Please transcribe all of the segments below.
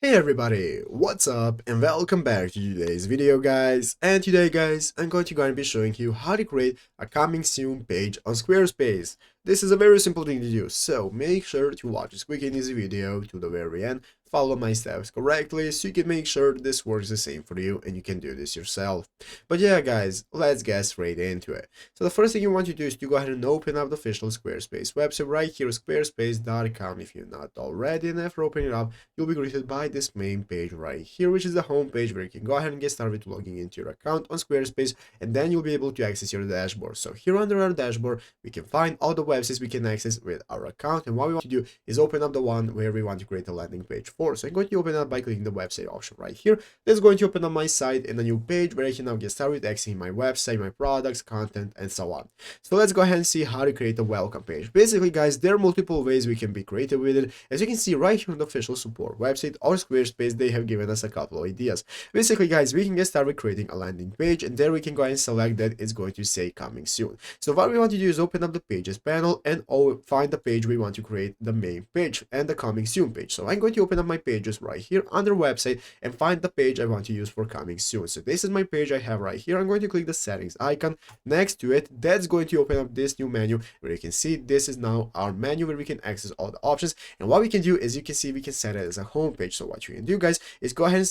Hey everybody, what's up and welcome back to today's video guys. And today guys, I'm going to be showing you how to create a coming soon page on Squarespace. This is a very simple thing to do, so make sure to watch this quick and easy video to the very end. Follow my steps correctly so you can make sure this works the same for you and you can do this yourself. But yeah guys, let's get straight into it. So the first thing you want to do is to go ahead and open up the official Squarespace website right here, squarespace.com if you're not already, and after opening it up, you'll be greeted by this main page right here, which is the home page where you can go ahead and get started logging into your account on Squarespace, and then you'll be able to access your dashboard. So here under our dashboard, we can find all the websites we can access with our account, and what we want to do is open up the one where we want to create a landing page for. So I'm going to open up by clicking the website option right here. That's going to open up my site in a new page where I can now get started accessing my website, my products, content, and so on. So let's go ahead and see how to create a welcome page. Basically guys, there are multiple ways we can be creative with it. As you can see right here on the official support website or Squarespace, they have given us a couple of ideas. Basically guys, we can get started creating a landing page, and there we can go ahead and select that it's going to say coming soon. So what we want to do is open up the pages panel and find the page we want to create, the main page and the coming soon page. So I'm going to open up my pages right here under website and find the page I want to use for coming soon. So this is my page I have right here. I'm going to click the settings icon next to it. That's going to open up this new menu where you can see this is now our menu where we can access all the options. And what we can do is, you can see, we can set it as a home page. So what you can do guys is go ahead and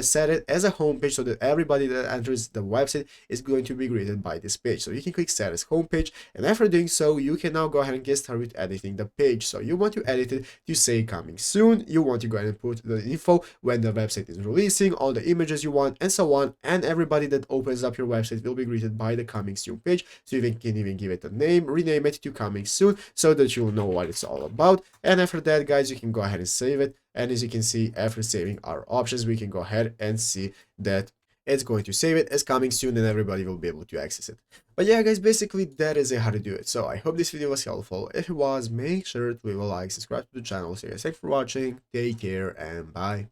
set it as a home page so that everybody that enters the website is going to be greeted by this page. So you can click set as home page, and after doing so, you can now go ahead and get started with editing the page. So you want to edit it to say coming soon. You want to go ahead and put the info when the website is releasing, all the images you want, and so on. And everybody that opens up your website will be greeted by the coming soon page. So you can even give it a name, rename it to coming soon, so that you'll know what it's all about. And after that guys, you can go ahead and save it. And as you can see, after saving our options, we can go ahead and see that it's going to save it as coming soon and everybody will be able to access it. But yeah guys, basically that is how to do it. So I hope this video was helpful. If it was, make sure to leave a like, subscribe to the channel. So guys, thanks for watching, take care, and bye.